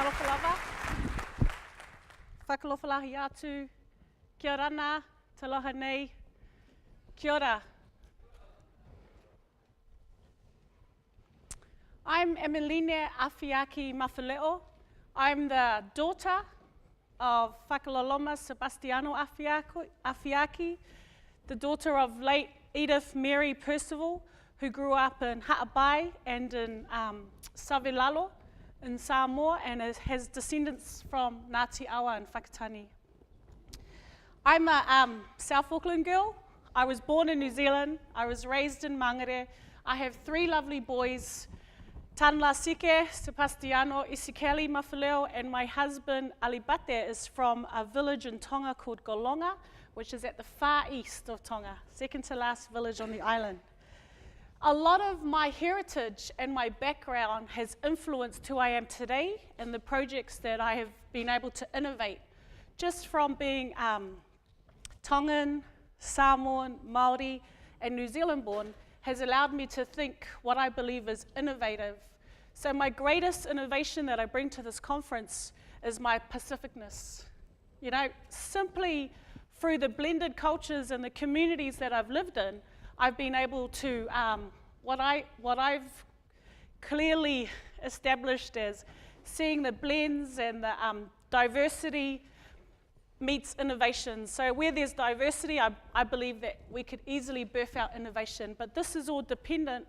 Talofa lava. Whakalofalahi atu. Kia rana, taloha nei. Kia ora. I'm Emeline Afeaki Mafile'o. I'm the daughter of Whakaloloma Sebastiano Afeaki, the daughter of late Edith Mary Percival, who grew up in Ha'apai and in Savelalo in Samoa, and has descendants from Ngāti Awa and Whakatane. I'm a South Auckland girl. I was born in New Zealand. I was raised in Mangere. I have 3 lovely boys, Tanla Sike, Sebastiano Isikeli Mafile'o, and my husband Alibate is from a village in Tonga called Golonga, which is at the far east of Tonga, second to last village on the island. A lot of my heritage and my background has influenced who I am today and the projects that I have been able to innovate. Just from being Tongan, Samoan, Maori, and New Zealand born has allowed me to think what I believe is innovative. So my greatest innovation that I bring to this conference is my Pacificness. You know, simply through the blended cultures and the communities that I've lived in, I've been able to, what I've clearly established as seeing the blends and the diversity meets innovation. So where there's diversity, I believe that we could easily birth out innovation, but this is all dependent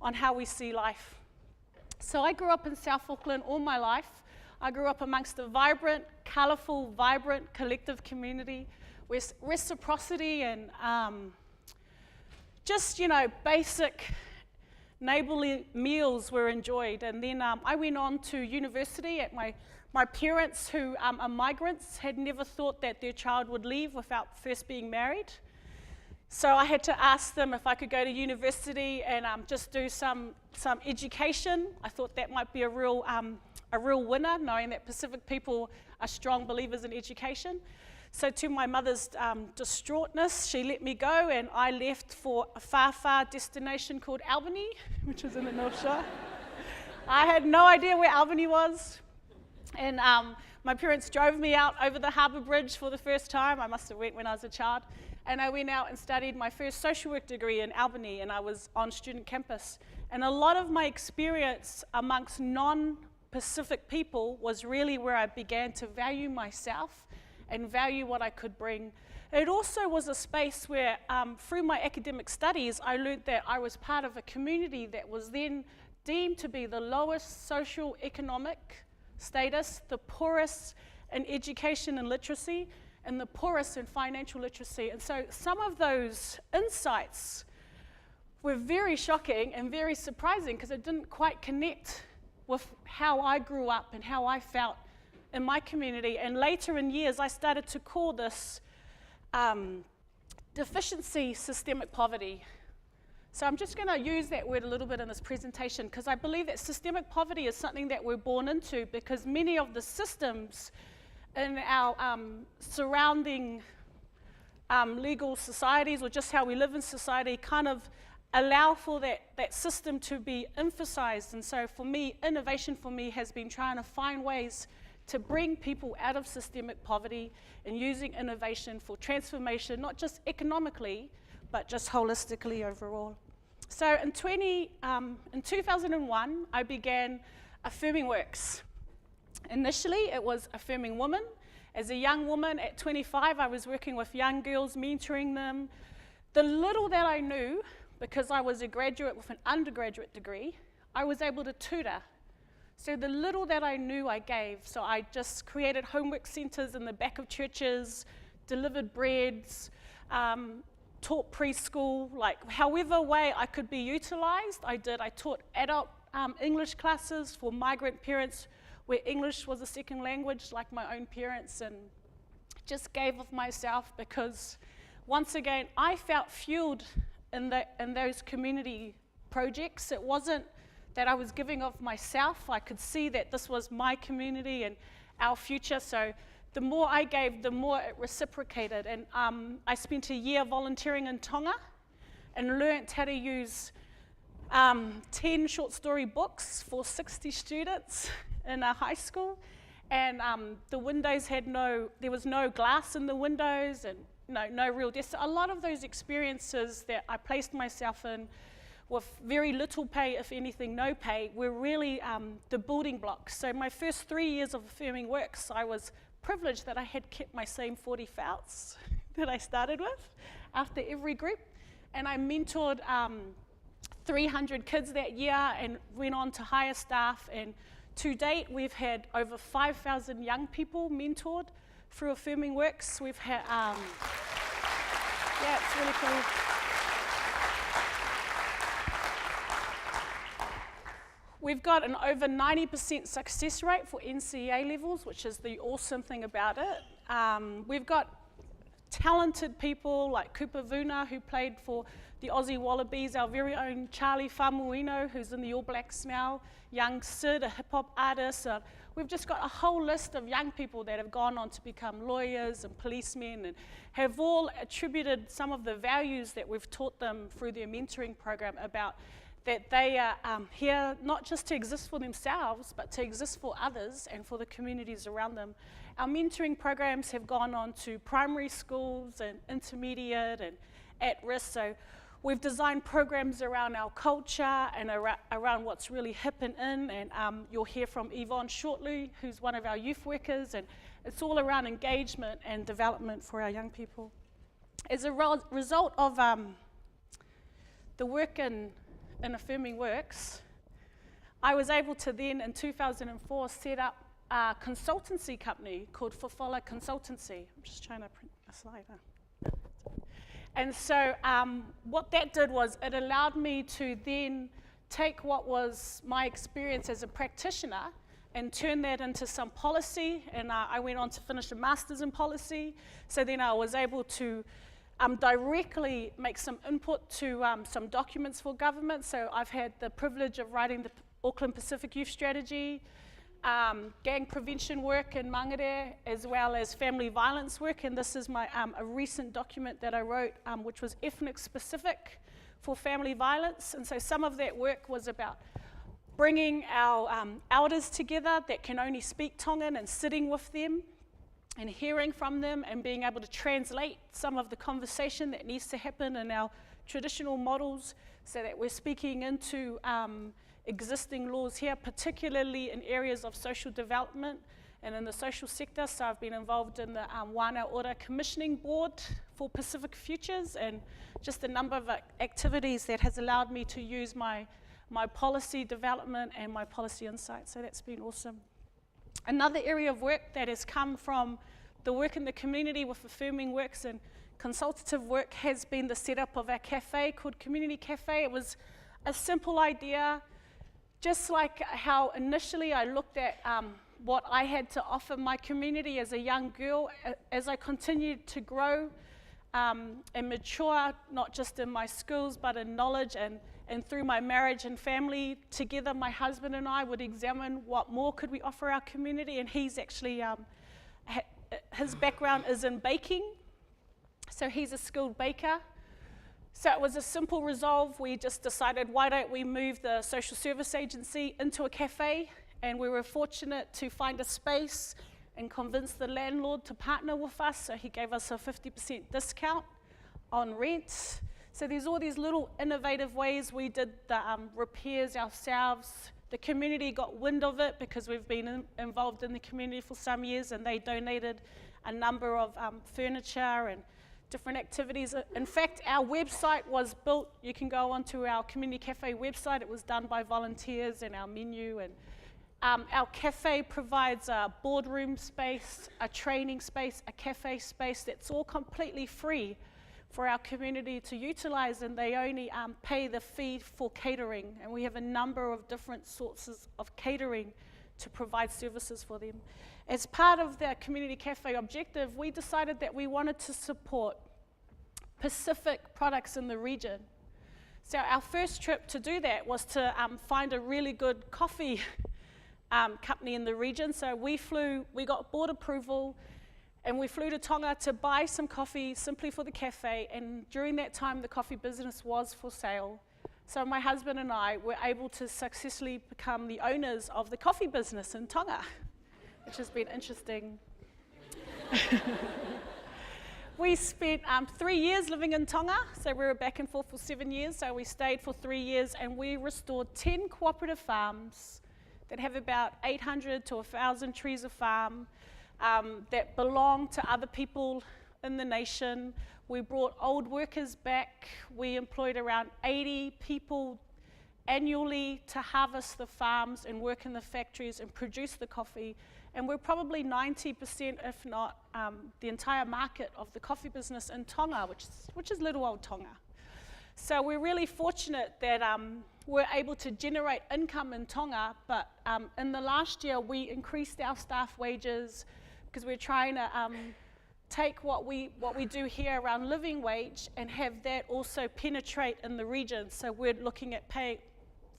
on how we see life. So I grew up in South Auckland all my life. I grew up amongst a vibrant, colourful, vibrant, collective community where reciprocity and just, you know, basic neighbourly meals were enjoyed. And then I went on to university. At my parents, who are migrants, had never thought that their child would leave without first being married. So I had to ask them if I could go to university and just do some education. I thought that might be a real winner, knowing that Pacific people are strong believers in education. So to my mother's distraughtness, she let me go, and I left for a far, far destination called Albany, which is in the North Shore. I had no idea where Albany was. And my parents drove me out over the harbour bridge for the first time. I must have went when I was a child. And I went out and studied my first social work degree in Albany, and I was on student campus. And a lot of my experience amongst non-Pacific people was really where I began to value myself and value what I could bring. It also was a space where, through my academic studies, I learned that I was part of a community that was then deemed to be the lowest social economic status, the poorest in education and literacy, and the poorest in financial literacy. And so some of those insights were very shocking and very surprising because it didn't quite connect with how I grew up and how I felt in my community. And later in years, I started to call this deficiency systemic poverty. So I'm just going to use that word a little bit in this presentation because I believe that systemic poverty is something that we're born into because many of the systems in our surrounding legal societies or just how we live in society kind of allow for that system to be emphasized. And so for me, innovation for me has been trying to find ways to bring people out of systemic poverty and using innovation for transformation, not just economically, but just holistically overall. So in 2001, I began Affirming Works. Initially, it was Affirming Women. As a young woman at 25, I was working with young girls, mentoring them. The little that I knew, because I was a graduate with an undergraduate degree, I was able to tutor. So the little that I knew, I gave. So I just created homework centres in the back of churches, delivered breads, taught preschool, like however way I could be utilised, I did. I taught adult English classes for migrant parents where English was a second language, like my own parents, and just gave of myself because, once again, I felt fueled in those community projects. It wasn't that I was giving of myself. I could see that this was my community and our future, so the more I gave, the more it reciprocated. And I spent a year volunteering in Tonga and learnt how to use 10 short story books for 60 students in a high school, and the windows there was no glass in the windows, and no real desk. A lot of those experiences that I placed myself in with very little pay, if anything, no pay, were really the building blocks. So my first 3 years of Affirming Works, I was privileged that I had kept my same 40 fouts that I started with after every group. And I mentored 300 kids that year and went on to hire staff. And to date, we've had over 5,000 young people mentored through Affirming Works. We've had, yeah, it's really cool. We've got an over 90% success rate for NCEA levels, which is the awesome thing about it. We've got talented people like Cooper Vuna, who played for the Aussie Wallabies, our very own Charlie Faumuino, who's in the All Blacks now, young Sid, a hip-hop artist. We've just got a whole list of young people that have gone on to become lawyers and policemen and have all attributed some of the values that we've taught them through their mentoring program about that they are here not just to exist for themselves, but to exist for others and for the communities around them. Our mentoring programs have gone on to primary schools and intermediate and at risk. So we've designed programs around our culture and around what's really hip and in. And you'll hear from Yvonne shortly, who's one of our youth workers. And it's all around engagement and development for our young people. As a result of the work in Affirming Works, I was able to then, in 2004, set up a consultancy company called Mafile'o Consultancy. I'm just trying to print a slide. And so what that did was it allowed me to then take what was my experience as a practitioner and turn that into some policy. And I went on to finish a master's in policy. So then I was able to directly make some input to some documents for government. So I've had the privilege of writing the Auckland Pacific Youth Strategy, gang prevention work in Mangere, as well as family violence work. And this is my a recent document that I wrote, which was ethnic specific for family violence. And so some of that work was about bringing our elders together that can only speak Tongan and sitting with them and hearing from them and being able to translate some of the conversation that needs to happen in our traditional models so that we're speaking into existing laws here, particularly in areas of social development and in the social sector. So I've been involved in the Wana Ora Commissioning Board for Pacific Futures and just a number of activities that has allowed me to use my policy development and my policy insight. So that's been awesome. Another area of work that has come from the work in the community with Affirming Works and consultative work has been the setup of our cafe called Community Cafe. It was a simple idea, just like how initially I looked at what I had to offer my community as a young girl. As I continued to grow and mature, not just in my skills, but in knowledge and through my marriage and family, together my husband and I would examine what more could we offer our community. And he's actually, his background is in baking, so he's a skilled baker. So it was a simple resolve. We just decided, why don't we move the social service agency into a cafe? And we were fortunate to find a space and convince the landlord to partner with us. So he gave us a 50% discount on rent. So there's all these little innovative ways we did the repairs ourselves. The community got wind of it because we've been involved in the community for some years, and they donated a number of furniture and different activities. In fact, our website was built, you can go onto our Community Cafe website, it was done by volunteers, and our menu. And our cafe provides a boardroom space, a training space, a cafe space that's all completely free for our community to utilize, and they only pay the fee for catering. And we have a number of different sources of catering to provide services for them. As part of the Community Cafe objective, we decided that we wanted to support Pacific products in the region. So our first trip to do that was to find a really good coffee company in the region. So we got board approval, and we flew to Tonga to buy some coffee simply for the cafe. And during that time, the coffee business was for sale. So my husband and I were able to successfully become the owners of the coffee business in Tonga, which has been interesting. We spent 3 years living in Tonga, so we were back and forth for 7 years, so we stayed for 3 years, and we restored 10 cooperative farms that have about 800 to 1,000 trees a farm that belong to other people in the nation. We brought old workers back. We employed around 80 people annually to harvest the farms and work in the factories and produce the coffee. And we're probably 90%, if not the entire market of the coffee business in Tonga, which is little old Tonga. So we're really fortunate that we're able to generate income in Tonga, but in the last year we increased our staff wages because we're trying to take what we do here around living wage and have that also penetrate in the region. So we're looking at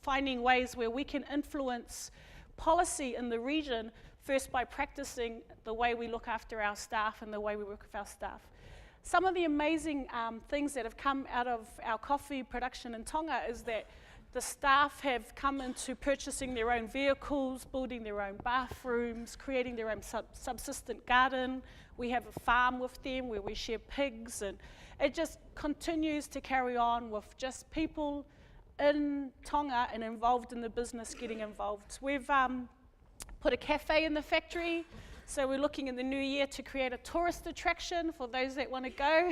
finding ways where we can influence policy in the region, first by practicing the way we look after our staff and the way we work with our staff. Some of the amazing things that have come out of our coffee production in Tonga is that the staff have come into purchasing their own vehicles, building their own bathrooms, creating their own subsistent garden. We have a farm with them where we share pigs, and it just continues to carry on with just people in Tonga and involved in the business getting involved. We've put a cafe in the factory, so we're looking in the new year to create a tourist attraction for those that want to go.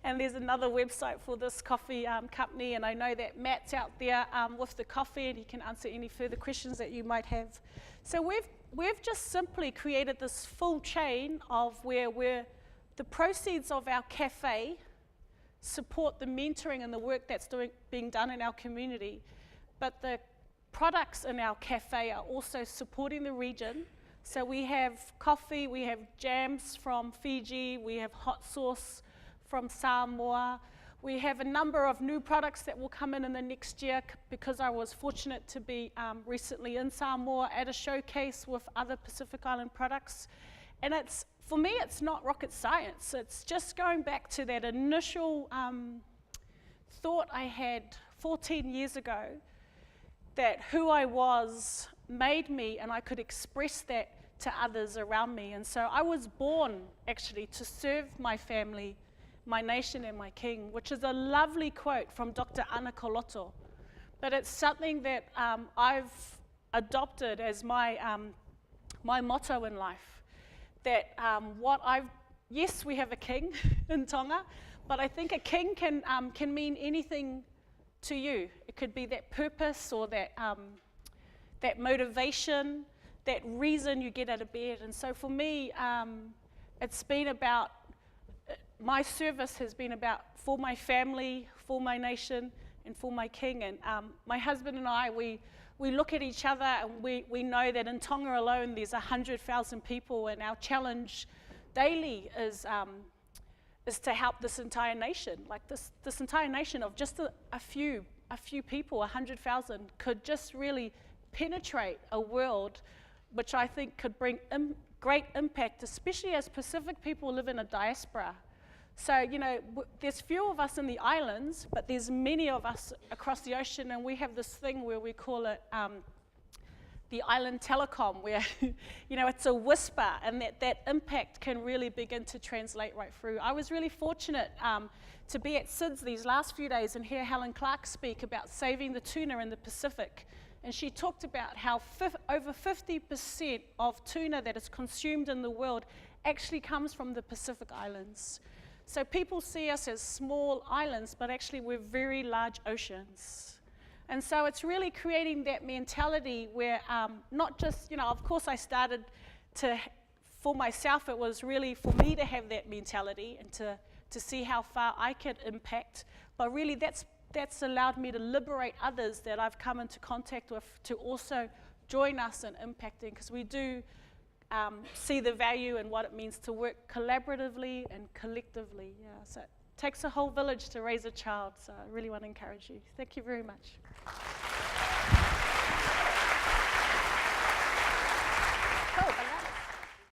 And there's another website for this coffee company, and I know that Matt's out there with the coffee, and he can answer any further questions that you might have. So we've just simply created this full chain of where the proceeds of our cafe support the mentoring and the work that's being done in our community, but the products in our cafe are also supporting the region. So we have coffee, we have jams from Fiji, we have hot sauce from Samoa. We have a number of new products that will come in the next year because I was fortunate to be recently in Samoa at a showcase with other Pacific Island products. And for me, it's not rocket science. It's just going back to that initial thought I had 14 years ago, that who I was made me and I could express that to others around me. And so I was born actually to serve my family, my nation and my king, which is a lovely quote from Dr. Ana Koloto. But it's something that I've adopted as my motto in life. That yes, we have a king in Tonga, but I think a king can mean anything to you. It could be that purpose or that motivation, that reason you get out of bed. And so for me, it's been about, my service has been about for my family, for my nation, and for my king. And my husband and I, we look at each other and we know that in Tonga alone there's 100,000 people, and our challenge daily is to help this entire nation. Like this entire nation of just a few people, 100,000, could just really penetrate a world which I think could bring great impact, especially as Pacific people live in a diaspora. So, you know, there's few of us in the islands, but there's many of us across the ocean, and we have this thing where we call it the island telecom, where, you know, it's a whisper, and that impact can really begin to translate right through. I was really fortunate to be at SIDS these last few days and hear Helen Clark speak about saving the tuna in the Pacific. And she talked about how over 50% of tuna that is consumed in the world actually comes from the Pacific Islands. So people see us as small islands, but actually we're very large oceans. And so it's really creating that mentality where not just, you know, of course I started for myself, it was really for me to have that mentality and to see how far I could impact, but really that's allowed me to liberate others that I've come into contact with to also join us in impacting, because we do see the value and what it means to work collaboratively and collectively. Yeah, so it takes a whole village to raise a child, so I really want to encourage you. Thank you very much.